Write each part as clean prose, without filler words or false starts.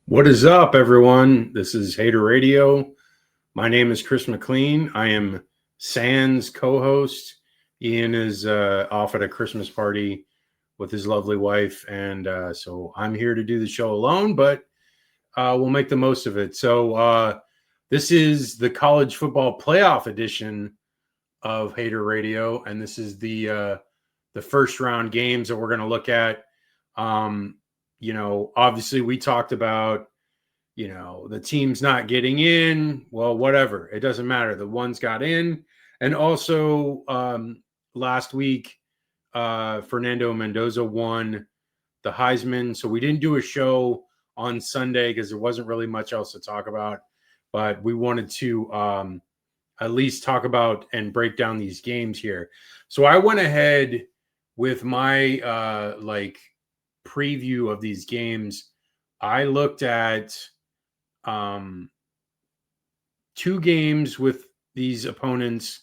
What is up, everyone? This is Hater Radio. My name is Chris McLean. I am Sans co-host. Ian is off at a Christmas party with his lovely wife, and so I'm here to do the show alone, but we'll make the most of it. So this is the college football playoff edition of Hater Radio, and this is the first round games that we're going to look at. Um, obviously we talked about the team's not getting in. Well, whatever. It doesn't matter. The ones got in. And also last week, Fernando Mendoza won the Heisman. So we didn't do a show on Sunday because there wasn't really much else to talk about. But we wanted to at least talk about and break down these games here. So I went ahead with my preview of these games. I looked at two games with these opponents.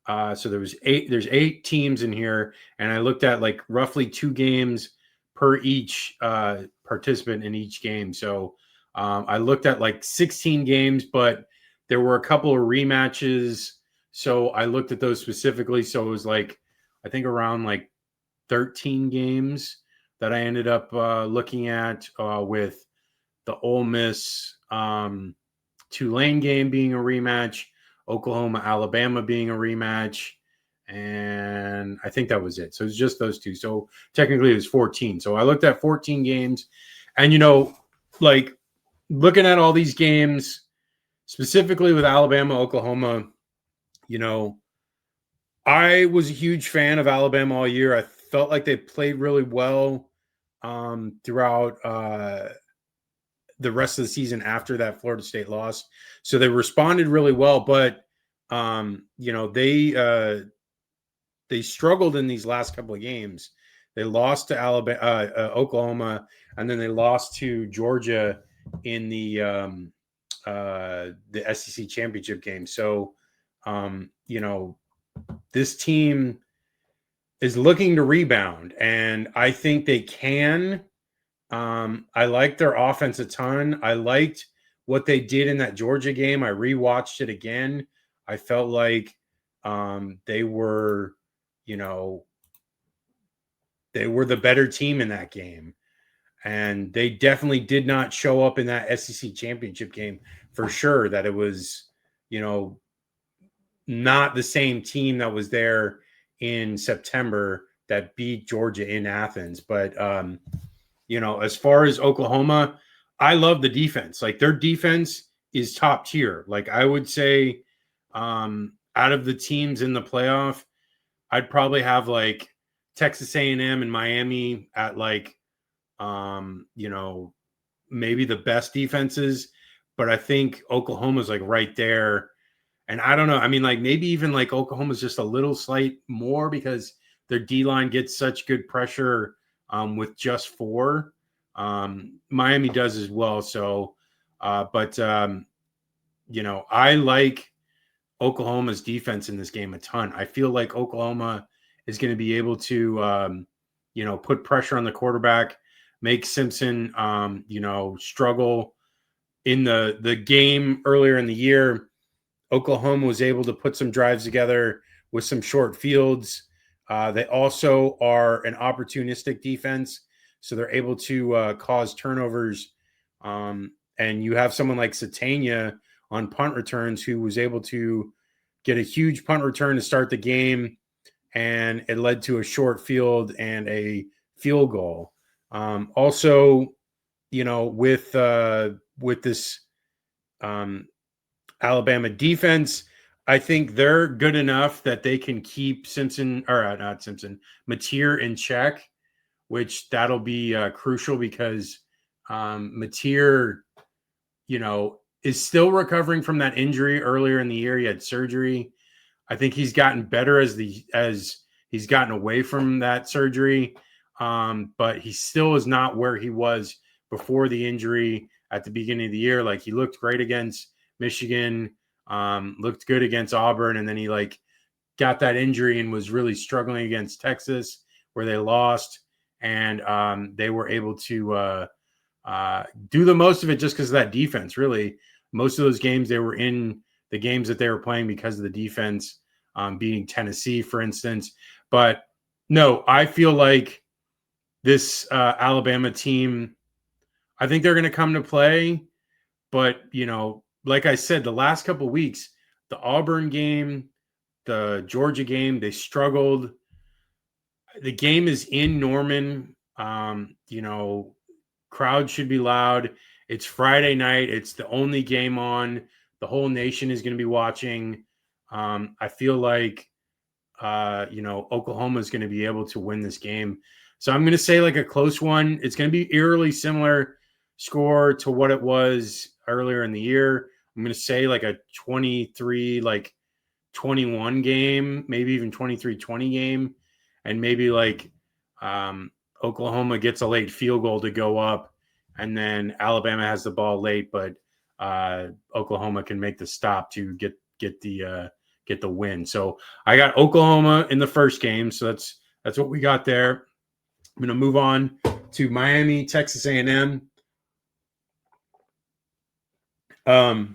So there's eight teams in here, and I looked at like roughly two games per each participant in each game. So I looked at like 16 games, but there were a couple of rematches. So I looked at those specifically. So it was like, I think around like 13 games that I ended up looking at with the Ole Miss Tulane game being a rematch, Oklahoma Alabama being a rematch, and I think that was it. So it's just those two. So technically it was 14. So I looked at 14 games, and like looking at all these games, specifically with Alabama, Oklahoma, I was a huge fan of Alabama all year. I felt like they played really well throughout the rest of the season after that Florida State loss. So they responded really well, but they struggled in these last couple of games. They lost to Oklahoma, and then they lost to Georgia in the SEC championship game. So, this team is looking to rebound, and I think they can. I liked their offense a ton. I liked what they did in that Georgia game. I rewatched it again. I felt like they were, they were the better team in that game. And they definitely did not show up in that SEC championship game for sure. That it was, not the same team that was there in September that beat Georgia in Athens. But as far as Oklahoma, I love the defense. Like their defense is top tier. Like I would say, out of the teams in the playoff, I'd probably have like Texas A&M and Miami at like, maybe the best defenses. But I think Oklahoma's like right there. And I don't know. I mean, like maybe even like Oklahoma's just a little slight more because their D line gets such good pressure with just four. Miami does as well. So, but I like Oklahoma's defense in this game a ton. I feel like Oklahoma is going to be able to, put pressure on the quarterback, make Simpson, struggle in the game earlier in the year. Oklahoma was able to put some drives together with some short fields. They also are an opportunistic defense, so they're able to cause turnovers. And you have someone like Satania on punt returns who was able to get a huge punt return to start the game, and it led to a short field and a field goal. Also, with this Alabama defense, I think they're good enough that they can keep not Simpson, Mateer in check, which that'll be crucial because Mateer, is still recovering from that injury earlier in the year. He had surgery. I think he's gotten better as he's gotten away from that surgery, but he still is not where he was before the injury at the beginning of the year. Like he looked great against Michigan, looked good against Auburn, and then he like got that injury and was really struggling against Texas, where they lost, and they were able to do the most of it just because of that defense. Really, most of those games they were in the games that they were playing because of the defense, beating Tennessee, for instance. But no, I feel like this Alabama team, I think they're going to come to play. But, like I said, the last couple of weeks, the Auburn game, the Georgia game, they struggled. The game is in Norman. Crowd should be loud. It's Friday night. It's the only game on. The whole nation is going to be watching. I feel like, Oklahoma is going to be able to win this game. So I'm going to say like a close one. It's going to be eerily similar score to what it was earlier in the year. I'm going to say like a 23, 21 game, maybe even 23-20 game. And maybe Oklahoma gets a late field goal to go up, and then Alabama has the ball late, but Oklahoma can make the stop to get the win. So I got Oklahoma in the first game, so that's what we got there. I'm going to move on to Miami, Texas A&M. I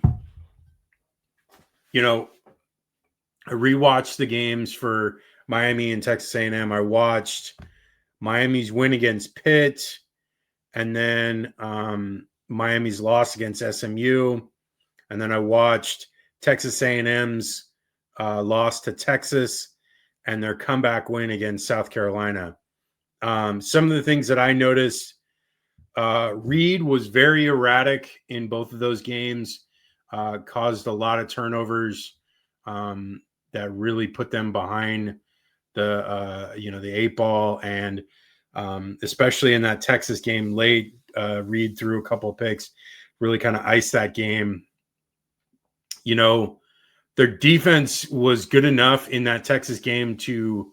rewatched the games for Miami and Texas A&M. I watched Miami's win against Pitt, and then Miami's loss against SMU, and then I watched Texas A&M's loss to Texas and their comeback win against South Carolina. Some of the things that I noticed, Reed was very erratic in both of those games, caused a lot of turnovers that really put them behind the 8 ball, and especially in that Texas game late, Reed threw a couple of picks, really kind of iced that game. Their defense was good enough in that Texas game to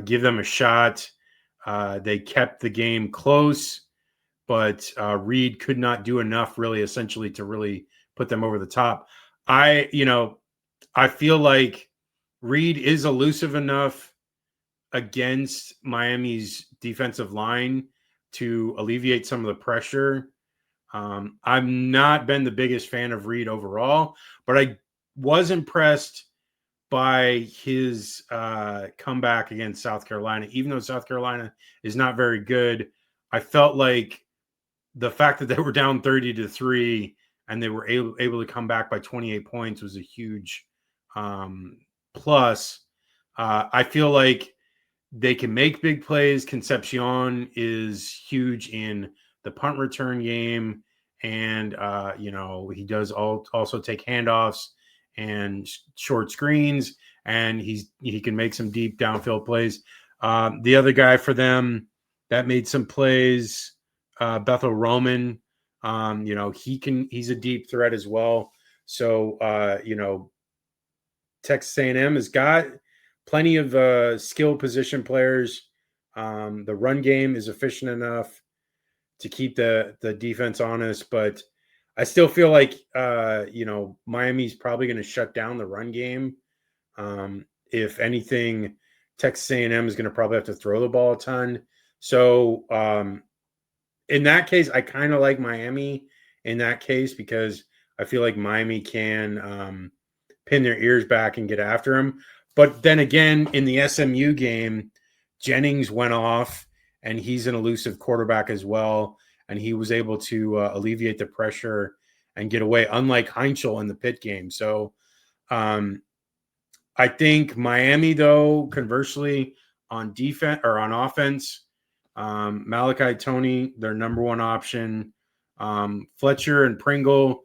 give them a shot. They kept the game close, but Reed could not do enough, really, essentially, to really put them over the top. I feel like Reed is elusive enough against Miami's defensive line to alleviate some of the pressure. I've not been the biggest fan of Reed overall, but I was impressed by his comeback against South Carolina. Even though South Carolina is not very good, I felt like the fact that they were down 30-3 and they were able to come back by 28 points was a huge plus. I feel like they can make big plays. Concepcion is huge in the punt return game, and he does also take handoffs and short screens, and he can make some deep downfield plays. The other guy for them that made some plays, Bethel Roman, he's a deep threat as well. So Texas A&M has got plenty of skill position players. The run game is efficient enough to keep the defense honest, but I still feel like Miami's probably going to shut down the run game. If anything, Texas A&M is going to probably have to throw the ball a ton. So in that case, I kind of like Miami in that case, because I feel like Miami can pin their ears back and get after him. But then again, in the SMU game, Jennings went off, and he's an elusive quarterback as well, and he was able to alleviate the pressure and get away, unlike Heinzel in the Pitt game. So I think Miami, though, conversely, on defense or on offense, Malachi Toney, their number one option. Fletcher and Pringle,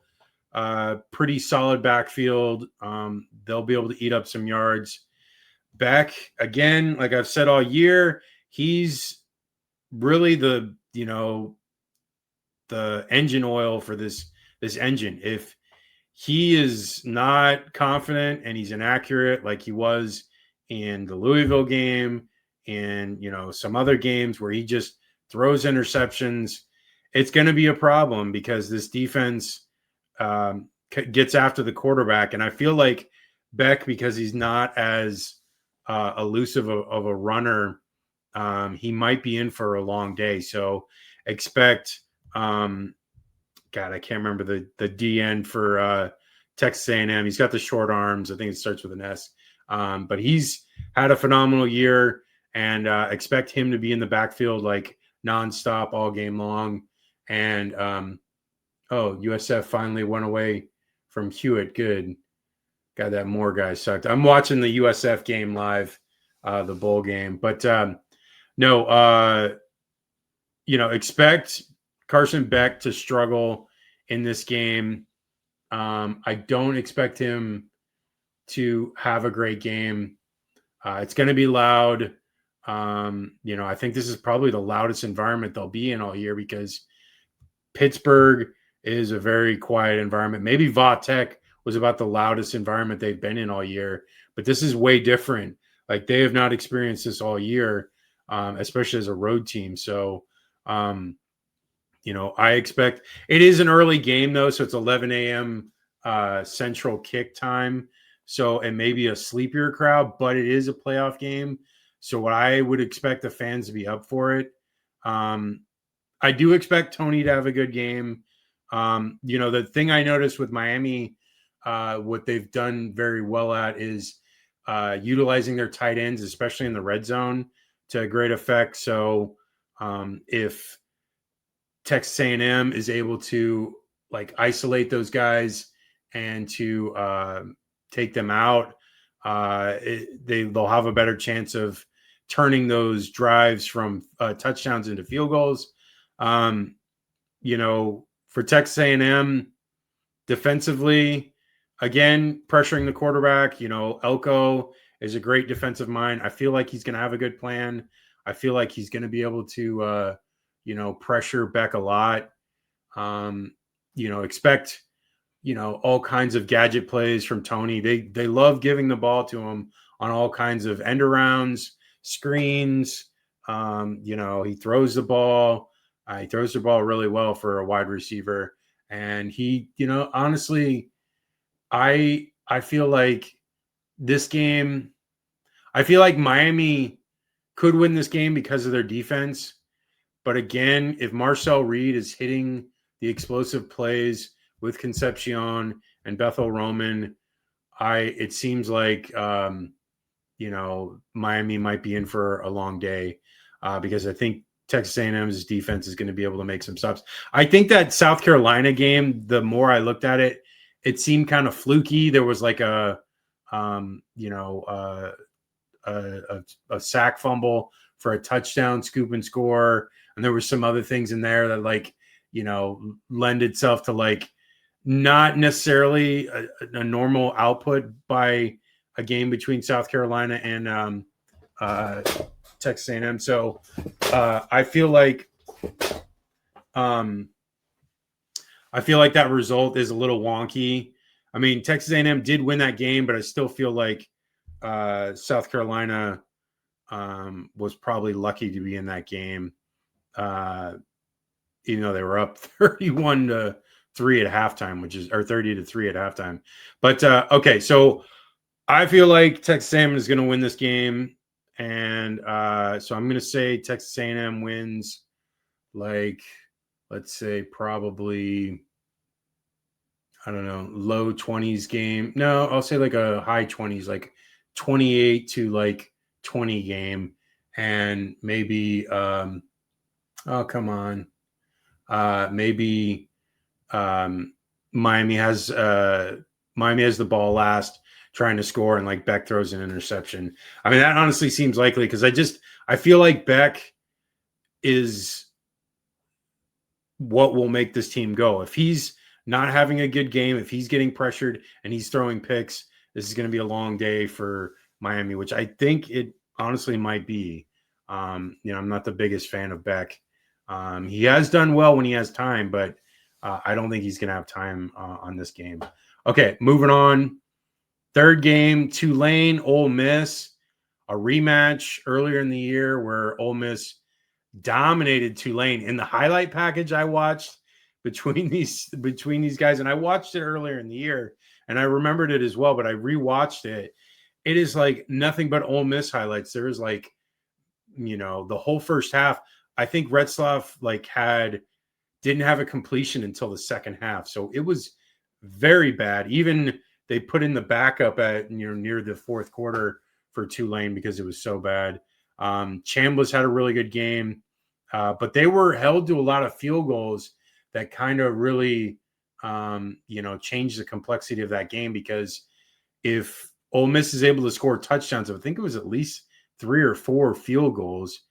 pretty solid backfield. They'll be able to eat up some yards. Beck, again, like I've said all year, he's really the engine oil for this engine. If he is not confident and he's inaccurate, like he was in the Louisville game and some other games where he just throws interceptions, it's going to be a problem, because this defense gets after the quarterback. And I feel like Beck, because he's not as elusive of a runner, he might be in for a long day. So expect God, I can't remember the DN for Texas A&M. He's got the short arms. I think it starts with an S. But he's had a phenomenal year, and expect him to be in the backfield like nonstop all game long. And USF finally went away from Hewitt. Good. God, that Moore guy sucked. I'm watching the USF game live, the bowl game. But expect Carson Beck to struggle in this game. I don't expect him to have a great game. It's going to be loud. I think this is probably the loudest environment they'll be in all year because Pittsburgh is a very quiet environment. Maybe Va-Tech was about the loudest environment they've been in all year, but this is way different. Like they have not experienced this all year, especially as a road team. So, I expect it is an early game though. So it's 11 a.m. Central kick time. So it may be a sleepier crowd, but it is a playoff game. So what I would expect the fans to be up for it. I do expect Tony to have a good game. The thing I noticed with Miami, what they've done very well at is utilizing their tight ends, especially in the red zone, to great effect. So if Texas A&M is able to like isolate those guys and to take them out, they'll have a better chance of turning those drives from touchdowns into field goals. For Texas A&M defensively, again, pressuring the quarterback, Elko is a great defensive mind. I feel like he's going to have a good plan. I feel like he's going to be able to, pressure Beck a lot. Expect, all kinds of gadget plays from Tony. They love giving the ball to him on all kinds of end arounds, screens. He throws the ball. He throws the ball really well for a wide receiver. And he, honestly, I feel like this game, I feel like Miami could win this game because of their defense. But again, if Marcel Reed is hitting the explosive plays with Concepcion and Bethel Roman, it seems like Miami might be in for a long day because I think Texas A&M's defense is going to be able to make some stops. I think that South Carolina game, the more I looked at it, it seemed kind of fluky. There was like a sack fumble for a touchdown, scoop and score. And there were some other things in there that lend itself to not necessarily a normal output by a game between South Carolina and Texas A&M. So I feel like that result is a little wonky. I mean, Texas A&M did win that game, but I still feel like South Carolina was probably lucky to be in that game, even though they were up 31-3 at halftime, or 30-3 at halftime. But okay, so I feel like Texas A&M is going to win this game, and so I'm going to say Texas A&M wins, let's say probably, I don't know, low 20s game. No, I'll say a high 20s, 28-20 game, and maybe maybe Miami has the ball last, trying to score, and Beck throws an interception. I mean, that honestly seems likely because I feel like Beck is what will make this team go. If he's not having a good game, if he's getting pressured and he's throwing picks, this is going to be a long day for Miami, which I think it honestly might be. I'm not the biggest fan of Beck. He has done well when he has time, but I don't think he's going to have time on this game. Okay, moving on. Third game, Tulane, Ole Miss, a rematch earlier in the year where Ole Miss dominated Tulane. In the highlight package I watched between these guys, and I watched it earlier in the year, and I remembered it as well, but I rewatched it. It is nothing but Ole Miss highlights. There is the whole first half. I think Retzlaff didn't have a completion until the second half. So it was very bad. Even they put in the backup at near the fourth quarter for Tulane because it was so bad. Chambliss had a really good game, but they were held to a lot of field goals that kind of really changed the complexity of that game, because if Ole Miss is able to score touchdowns, I think it was at least 3 or 4 field goals.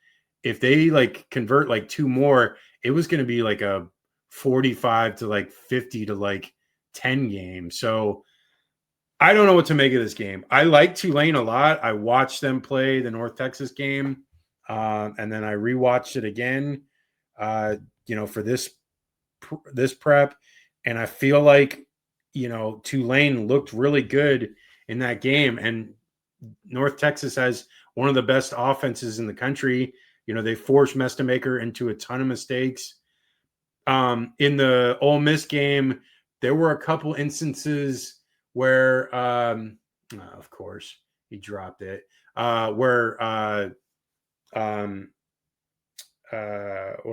If they convert 2 more, it was going to be like a 45 to 50 to 10 game. So I don't know what to make of this game. I like Tulane a lot. I watched them play the North Texas game, and then I rewatched it again, for this prep, and I feel like Tulane looked really good in that game, and North Texas has one of the best offenses in the country. They forced Mestamaker into a ton of mistakes. In the Ole Miss game, there were a couple instances where, of course, he dropped it. What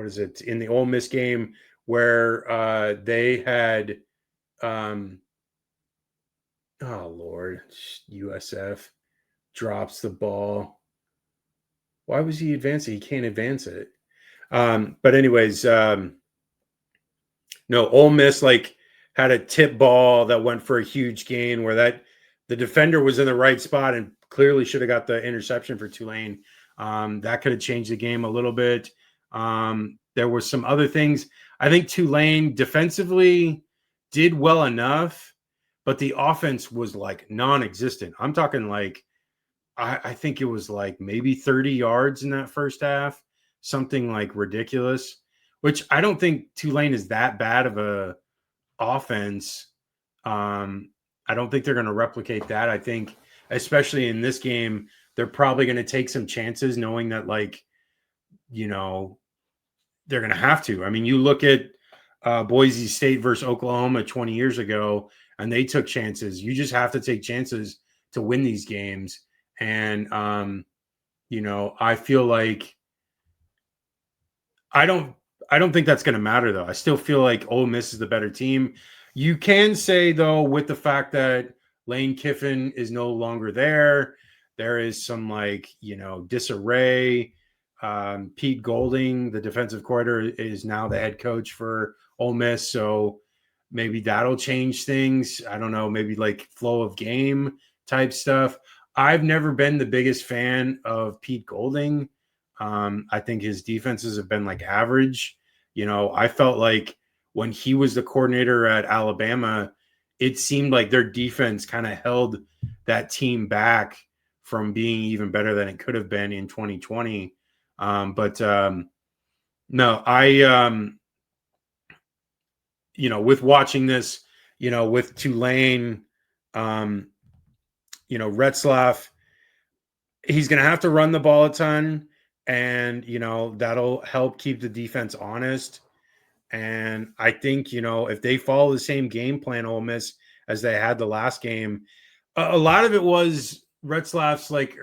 is it in the Ole Miss game where they had, oh Lord, USF drops the ball. Why was he advancing? He can't advance it. But anyways, no, Ole Miss had a tip ball that went for a huge gain where the defender was in the right spot and clearly should have got the interception for Tulane. That could have changed the game a little bit. There were some other things. I think Tulane defensively did well enough, but the offense was non-existent. I'm talking I think it was maybe 30 yards in that first half, something ridiculous, which I don't think Tulane is that bad of a offense. I don't think they're going to replicate that. I think, especially in this game, they're probably going to take some chances, knowing that they're going to have to. I mean, you look at Boise State versus Oklahoma 20 years ago, and they took chances. You just have to take chances to win these games. And, I feel like I don't think that's going to matter, though. I still feel like Ole Miss is the better team. You can say, though, with the fact that Lane Kiffin is no longer there, there is some disarray. Pete Golding, the defensive coordinator, is now the head coach for Ole Miss, so maybe that'll change things. I don't know, maybe flow of game type stuff. I've never been the biggest fan of Pete Golding. I think his defenses have been average. I felt like when he was the coordinator at Alabama, it seemed like their defense kind of held that team back from being even better than it could have been in 2020. No, with watching this, with Tulane, Retzlaff, he's going to have to run the ball a ton, and, that'll help keep the defense honest. And I think, if they follow the same game plan, Ole Miss, as they had the last game, a lot of it was Retzlaff's erratic,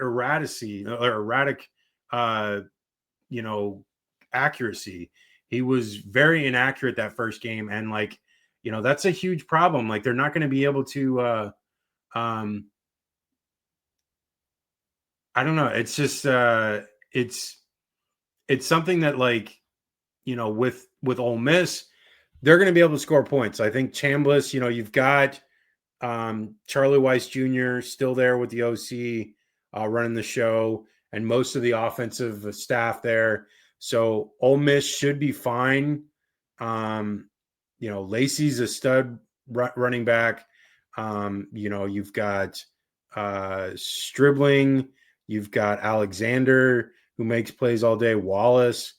accuracy. He was very inaccurate that first game. And that's a huge problem. They're not going to be able to, I don't know. It's just, it's something that with Ole Miss, they're going to be able to score points. I think Chambliss, you've got Charlie Weiss Jr. still there with the OC running the show, and most of the offensive staff there. So Ole Miss should be fine. Lacey's a stud running back. You've got Stribling, you've got Alexander, who makes plays all day, Wallace.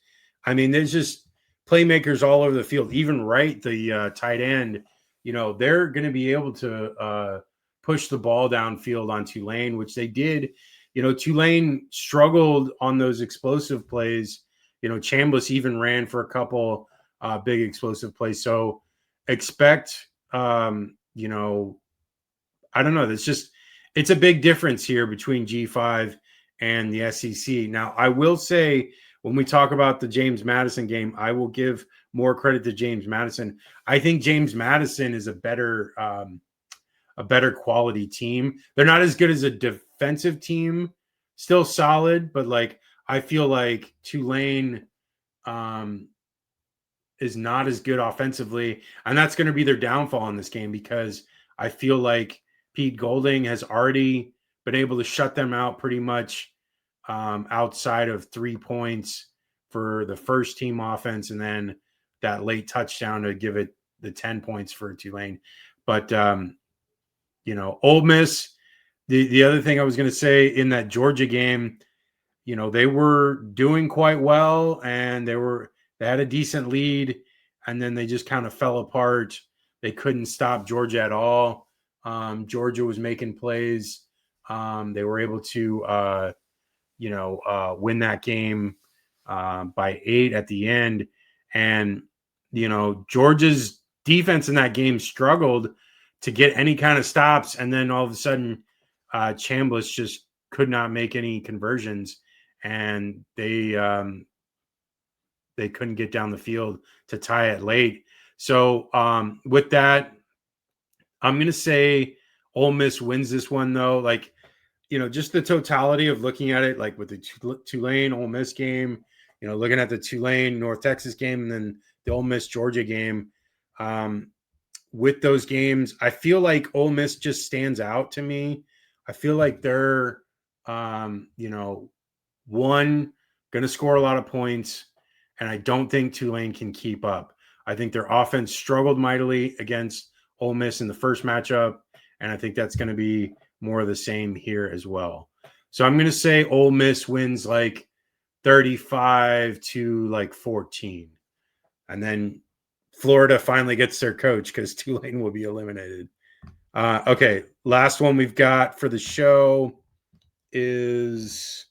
I mean, there's just playmakers all over the field. Even Wright, the tight end, they're going to be able to push the ball downfield on Tulane, which they did. Tulane struggled on those explosive plays. Chambliss even ran for a couple big explosive plays. So expect, I don't know. It's a big difference here between G5 and the SEC. Now, I will say, when we talk about the James Madison game, I will give more credit to James Madison. I think James Madison is a better quality team. They're not as good as a defensive team, still solid, but like I feel like Tulane is not as good offensively, and that's going to be their downfall in this game because I feel like Pete Golding has already been able to shut them out pretty much outside of 3 points for the first team offense, and then that late touchdown to give it the 10 points for Tulane. But Ole Miss. The other thing I was going to say in that Georgia game, they were doing quite well and they had a decent lead, and then they just kind of fell apart. They couldn't stop Georgia at all. Georgia was making plays. They were able to, win that game by 8 at the end. And, Georgia's defense in that game struggled to get any kind of stops. And then all of a sudden, Chambliss just could not make any conversions, and they couldn't get down the field to tie it late. So with that, I'm going to say Ole Miss wins this one, though. Like, just the totality of looking at it, like with the Tulane Ole Miss game, looking at the Tulane North Texas game, and then the Ole Miss Georgia game. With those games, I feel like Ole Miss just stands out to me. I feel like they're, one, going to score a lot of points, and I don't think Tulane can keep up. I think their offense struggled mightily against Ole Miss in the first matchup, and I think that's going to be more of the same here as well. So I'm going to say Ole Miss wins like 35 to like 14. And then Florida finally gets their coach because Tulane will be eliminated. Okay, last one we've got for the show is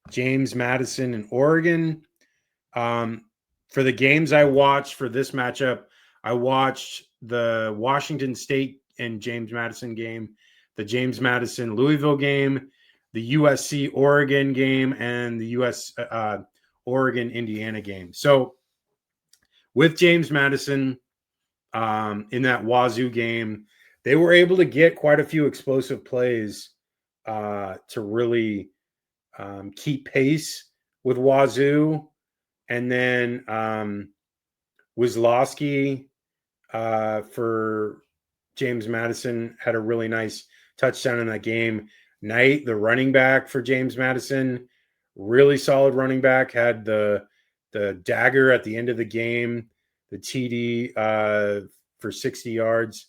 James Madison and Oregon. For the games I watched for this matchup, I watched the Washington State and James Madison game, the James Madison Louisville game, the USC Oregon game, and the Oregon Indiana game. So with James Madison in that Wazoo game, they were able to get quite a few explosive plays to really keep pace with Wazoo. And then Wislowski for James Madison had a really nice touchdown in that game. Knight, the running back for James Madison, really solid running back, had the dagger at the end of the game, the TD for 60 yards.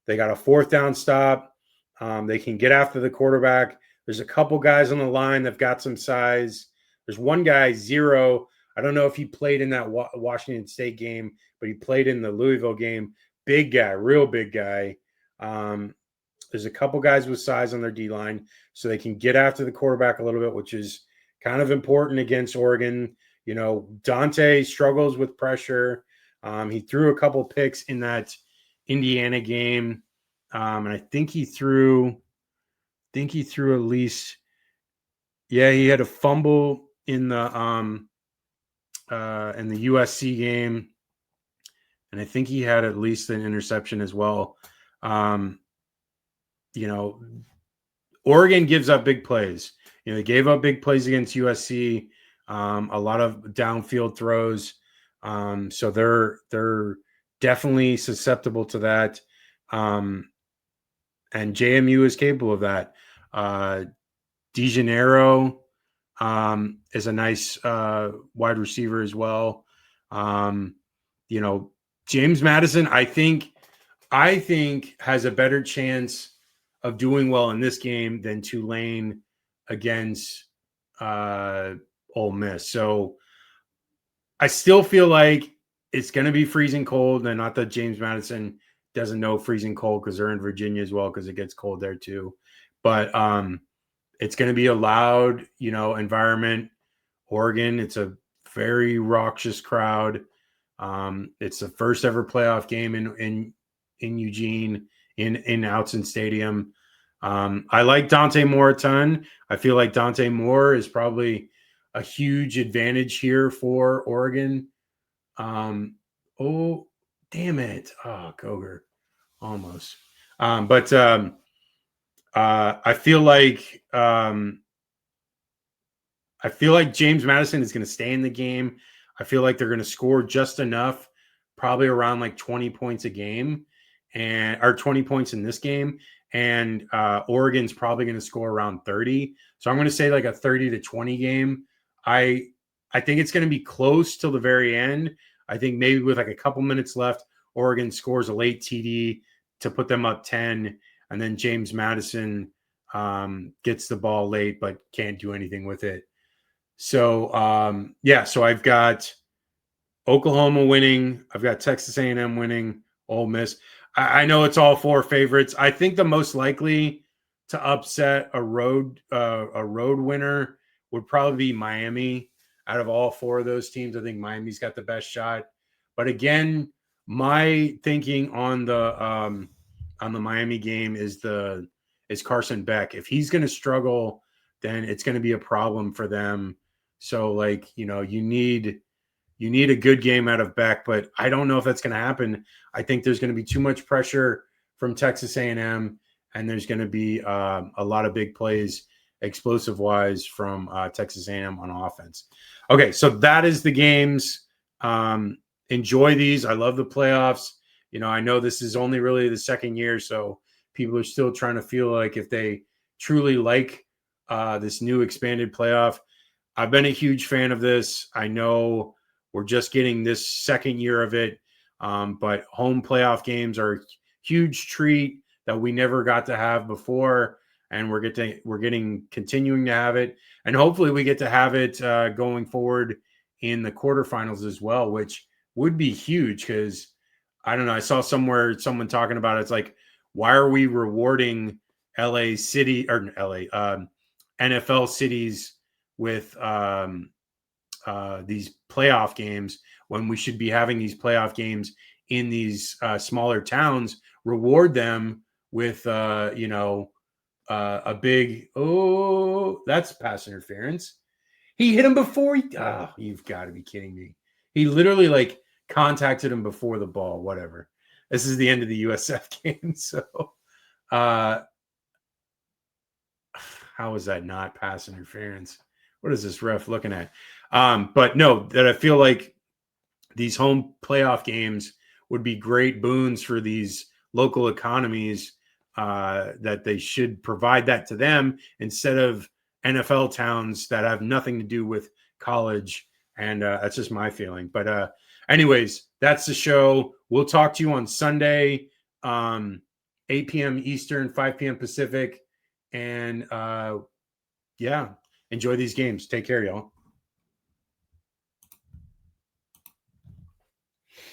They got a 4th down stop. They can get after the quarterback. There's a couple guys on the line that've got some size. There's one guy, Zero. I don't know if he played in that Washington State game, but he played in the Louisville game. Big guy, real big guy. There's a couple guys with size on their D-line, so they can get after the quarterback a little bit, which is kind of important against Oregon. Dante struggles with pressure. He threw a couple picks in that Indiana game, and I think he threw at least. Yeah, he had a fumble in the USC game, and I think he had at least an interception as well. Oregon gives up big plays. They gave up big plays against USC, a lot of downfield throws. So they're definitely susceptible to that. And JMU is capable of that. DeGeneiro is a nice wide receiver as well. James Madison, I think has a better chance of doing well in this game than Tulane against Ole Miss. So I still feel like it's going to be freezing cold, and not that James Madison doesn't know freezing cold because they're in Virginia as well, because it gets cold there too. But it's going to be a loud, environment. Oregon, it's a very raucous crowd. It's the first ever playoff game in Eugene, in Autzen Stadium. I like Dante Moore a ton. I feel like Dante Moore is probably a huge advantage here for Oregon. Oh, damn it. Oh, Koger. Almost. But I feel like James Madison is going to stay in the game. I feel like they're going to score just enough, probably around like 20 points a game, or 20 points in this game. And Oregon's probably going to score around 30. So I'm going to say like a 30-20 game. I think it's going to be close till the very end. I think maybe with like a couple minutes left, Oregon scores a late TD to put them up 10, and then James Madison gets the ball late but can't do anything with it. So so I've got Oklahoma winning. I've got Texas A&M winning. Ole Miss. I know it's all 4 favorites. I think the most likely to upset a road winner would probably be Miami. Out of all 4 of those teams, I think Miami's got the best shot. But again, my thinking on the Miami game is Carson Beck. If he's going to struggle, then it's going to be a problem for them. So like, you need a good game out of Beck, but I don't know if that's going to happen. I think there's going to be too much pressure from Texas A&M, and there's going to be a lot of big plays, explosive wise, from Texas A&M on offense. Okay, so that is the games. Enjoy these. I love the playoffs. I know this is only really the second year, so people are still trying to feel like if they truly like this new expanded playoff. I've been a huge fan of this. I know we're just getting this second year of it, but home playoff games are a huge treat that we never got to have before, and we're continuing to have it, and hopefully we get to have it going forward in the quarterfinals as well, which would be huge because I don't know. I saw someone talking about it. It's like, why are we rewarding LA City or LA NFL cities with these playoff games when we should be having these playoff games in these smaller towns? Reward them with a big, that's pass interference. He hit him before you've got to be kidding me. He literally like contacted him before the ball. Whatever. This is the end of the USF game. So how is that not pass interference? What is this ref looking at? But no, that I feel like these home playoff games would be great boons for these local economies, that they should provide that to them instead of NFL towns that have nothing to do with college. And that's just my feeling. But anyways, that's the show. We'll talk to you on Sunday, 8 p.m. Eastern, 5 p.m. Pacific. And enjoy these games. Take care, y'all.